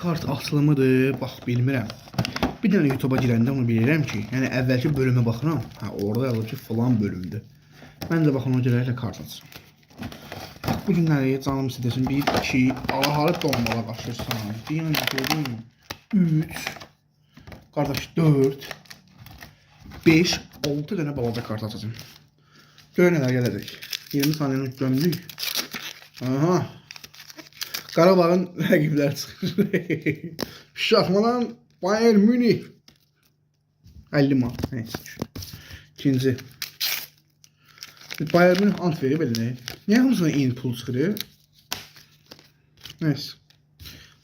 kart açılımıdır, bax bilmirəm. Bir dənə YouTube'a girəndə onu bilirəm ki, yəni əvvəlki bölümə baxıram, orada yazılıb ki, falan bölümdür. Mən də baxın o görə elə kart açıram. Bax bu günləri canım istəsin 1 2 alaharı dolmağa başlayırsan. Deyən gördün 3 qardaş 4 5 6 dənə balaca kart açacağım. Görün nələr gələcək. 20 saniyəni gömdük. Aha. Qarabağın rəqibləri çıxır. Şahmanan Bayern Münih 50 man. Neyse. İkinci. Bayern Münih ant verib elinə. Niyə hamısına in pul çıxır? Neyse.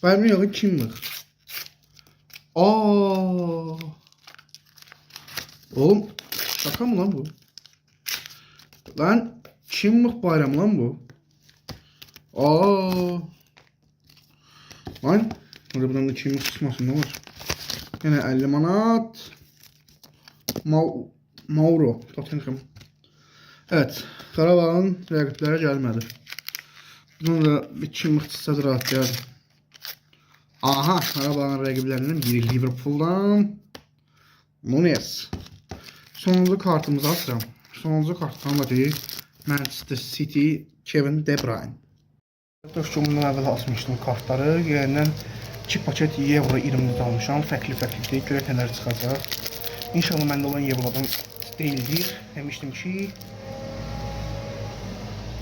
Bayern Münih yox kimdir? Oğlum şaka mı lan bu? Lan kimlik bayram lan bu? Lan burada buradan da kimlik çıkmasın ne var? Yine 50 manat. Mauro. Tottenham. Evet. Qarabağın rəqiblərə gəlmədi. Bunun da bir kimlik çıxsa rahat gəldi. Aha. Qarabağın rəqiblərindən biri Liverpool'dan. Nunes. Sonuncu kartımızı açıram. Sonuncu kartdan da deyil. Manchester City Kevin De Bruyne. Dostum bundan əvvəl açmışdım kartları. Yerindən 2 paket euro 20 almışam. Fərqli-fərqli görək nələr çıxacaq. İnşallah məndə olan eurolardan deyildir. Demişdim ki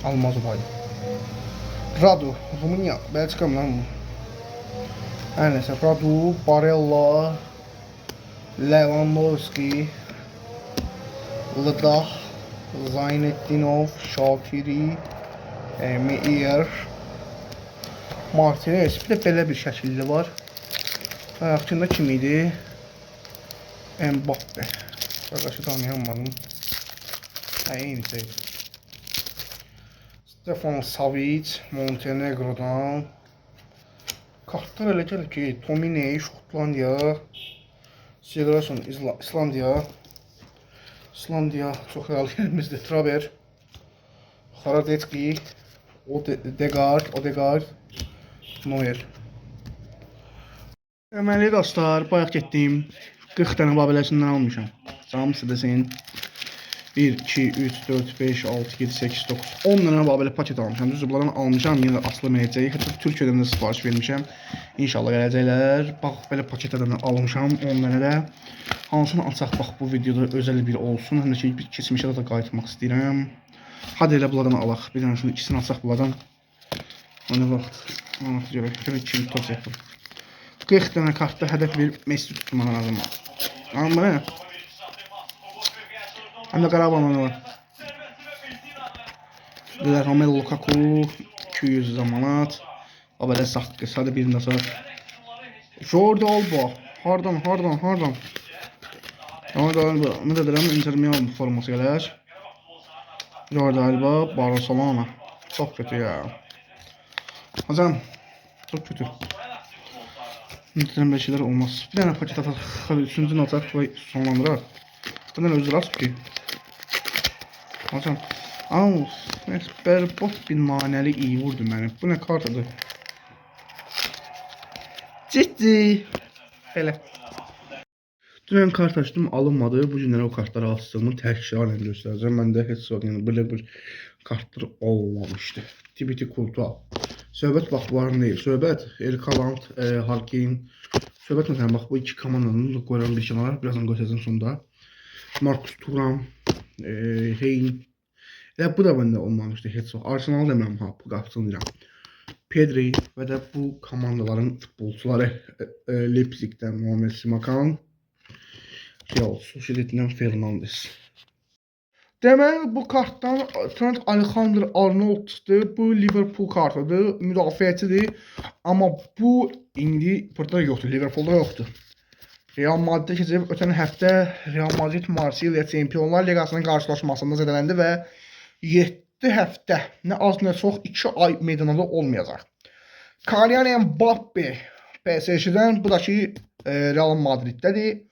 almaz olaydı. Radu, Rumıniya, Belçika mı lan bu? Hər nəsə, Radu, Barella, Lewandowski, Lıdah, Zaynetdinov, Şakiri, Meir, Martinez. Bir də belə bir şəkilli var. Ayaqçında kim idi? Mbappe. Qardaşı tanıyamadım. Eyni şey. Stefan Savic, Montenegro'dan. Kartlar elə gəlir ki, Tomine, Şotlandiya, Sigrasson, İslandiya. İslandiya çox real yerimizdir. Traber, Haradetski, Odegaard, Neuer. Deməli dostlar, bayaq getdim. 40 dənə babələsindən almışam. Canım sizdesin. 1, 2, 3, 4, 5, 6, 7, 8, 9, 10 dənə babələ paket almışam. Düzdür, bunlardan almışam, yenə də asılmayacaq. Hətta Türkiyədən də sifariş vermişəm. İnşallah gələcəklər. Bax, belə paketlərdən almışam 10 dənə də. Hansını açaq, bax, bu videoda özəl bir olsun. Həm də ki, bir keçmişə də qayıtmaq istəyirəm. Hadi elə bunlardan alaq. Bir dənə şunu ikisini açaq bunlardan. Ona vaxt. Ona görək. Şöyle kim toz yapır. 40 dənə kartda hədəf bir Messi tutmam lazım. Amma nə? Həm də Qarabağın var. Romelu Lukaku 200 manat. O belə saxtı. Sadə birində sağ. Jordi Alba. Hardan? Jordi Alba. Nə deyirəm? Inter Milan forması gələr. Jordi Alba, Barcelona. Çox kötü ya. Hocam, çok kötü. Lütfen böyle şeyler olmaz. Bir tane paket atar, üçüncünü atar ve sonlandırır. Bundan özür aç ki. Hocam, berbat bir maneli iyi vurdu beni. Bu ne kartadır? Ciddi. Hele. Dünən kart açdım, alınmadı. Bu günləri o kartları açdığımı təkrar göstərəcəm. Məndə heç yəni belə bir kartlar olmamışdı. Tibiti Kultua. Söhbət bax bunların deyil. Söhbət Erkaland, Harkin. Söhbət məsələn bax bu iki komandanın da qoyuram bir kənara. Birazdan göstərəcəm sonda. Marcus Thuram, Hein. Elə bu da məndə olmamışdı heç vaxt. Arsenal demirəm ha, bu qapısını deyirəm. Pedri və də bu komandaların futbolçuları Leipzig'dən Muhammed Simakan, Real Sociedad'dan Fernandes. Deməli bu kartdan Trent Alexander-Arnold çıxdı. Bu Liverpool kartıdır, müdafiəçidir. Amma bu indi burada yoxdur, Liverpoolda yoxdur. Real Madrid keçib ötən həftə Real Madrid Marsilya Çempionlar Liqasının qarşılaşmasında zədələndi və 7 həftə nə az nə çox 2 ay meydanda olmayacaq. Kylian Mbappe PSG-dən, bu da ki Real Madriddədir.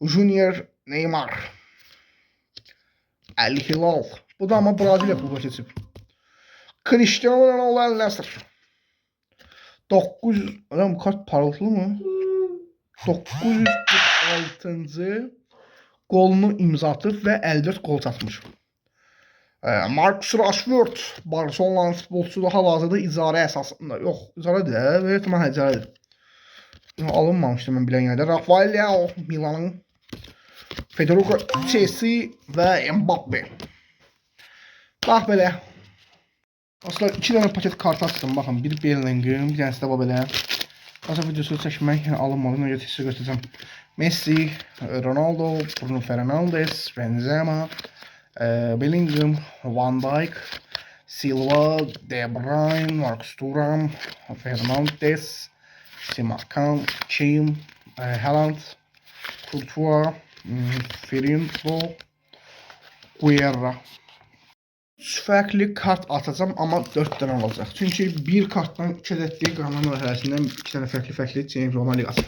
Junior Neymar El Hilal. Bu da ama Braziliya klubu keçib. Cristiano Ronaldo El Nassr. 900, adam bu kart parıltılı mı? 946-cı golunu imza atıb və 54 gol çatmış. Marcus Rashford, Barcelona'nın futbolçusu hal-hazırda icarə əsasında. Yox, icarə deyil, və ehtimal icarədir. Alınmamışdı mən bilən yerdə. Rafael Leao, Milanın. Federico Chelsea və Mbappe. Bax belə. Aslında 2 dənə paket kart açdım. Baxın, bir Bellingham, bir dənəsi də bu belə. Aslında videosu çəkmək alınmadı. Ona görə tezə göstərəcəm. Messi, Ronaldo, Bruno Fernandes, Benzema, Bellingham, Van Dijk, Silva, De Bruyne, Marcus Thuram, Fernandes, Simakan, Kim, Haaland, Courtois, Firmino, Guerra. 3 fərqli kart atacağım, amma 4 dənə olacaq. Çünki bir kartdan 2 ədədli qanun mərhələsindən 2 dənə fərqli James Roma Liqası.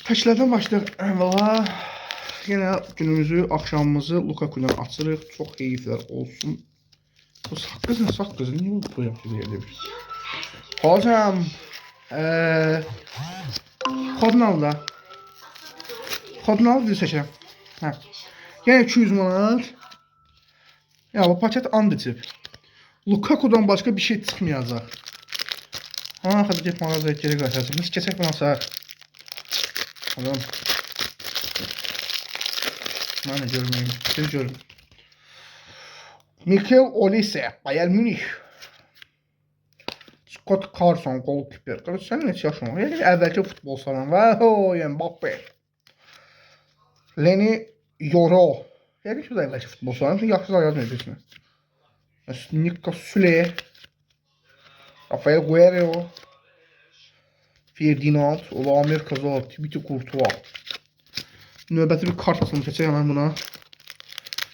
Təklərdən başlayaq. Əvvəla yenə günümüzü, axşamımızı Lukaku'dan açırıq. Çox heyiflər olsun. Bu saqqızın, niyə bu yaptı bir yerdə bir? Hocam, Kodnalda. Kodnal bir seçirəm. Hə. Yenə 200 manat. Ya bu paket antitip. Lukaku'dan başka bir şey çıkmayacak. Ha, hadi git mağazaya geri götürsün. Biz keçək buna sağır. Adam. Ben de görmeyeyim. Siz görün. Mikel Olise, Bayern Münih. Scott Carson, goalkeeper. Qardaş, sən neçə yaşın var? Yəni əvvəlki futbolçuların var. Mbappe. Lenny Yoro. Yəni ki, əvvəlki futbolçuların yaxşı da yazmayacaqsın. Nico Sule. Rafael Guerrero. Ferdinand. Olamir Kazal. Tibiti Courtois. Növbəti bir kart açılım keçək hemen buna.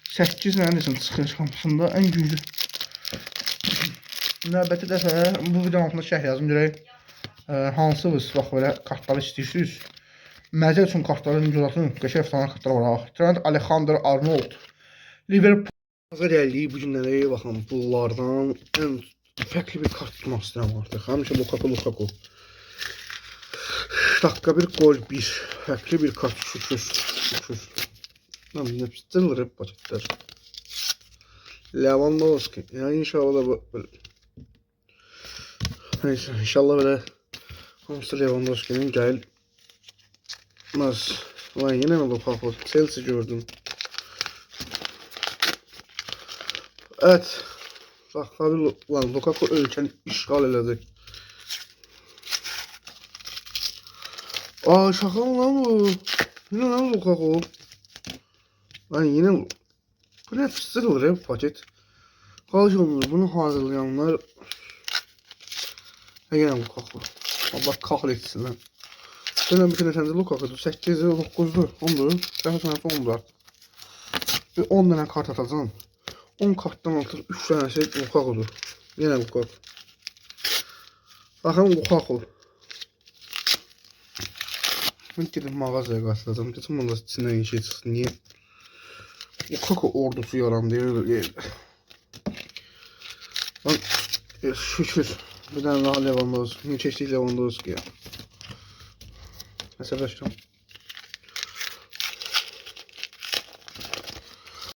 8 nədir çıxır şampiyonda ən güclü. Növbəti dəfə bu videonun altında şərh yazım görək. Hansınız bax belə kartları istəyirsiniz? Məzəl üçün kartları incəlatın. Qəşəng efsane kartlar var. Trent Alexander-Arnold. Liverpool gəldik bu günlərə baxın. Bunlardan ən fərqli bir kart tutmaq istəyirəm artıq. Həmişə Lukaku. Dakika bir gol bir. Fərqli bir kart şükür. Lan ne pistirler hep paketler. Lewandowski. Yani inşallah da böyle. Neyse inşallah böyle. Hamsi Lewandowski'nin gel. Nasıl? Lan yine mi Lukaku? Chelsea gördüm. Evet. Bak abi lan Lukaku ülkeni işgal elədi. Aa şaka mı lan bu? Yine lan Lukaku. Lan yine bu ne pistirler hep paket. Kalşımlar bunu hazırlayanlar. Yine Lukaku. Allah kahretsin lan. Dönem bir tane Lukaku'du. 8'de 9'du. 10'du. Daha sonra 10'du. Bir 10 tane kart atacağım. 10 karttan altı 3 tanesi Lukaku'dur. Yine Lukaku. Bakın Lukaku. Ben gidip mağazaya qaçılacağım. Dedim onda içindən şey çıxsın. Niye? Lukaku ordusu yarandı. Lan şükür. Bir tane daha Lewandowski. Keçdik Lewandowski ya. Mesela başlayalım.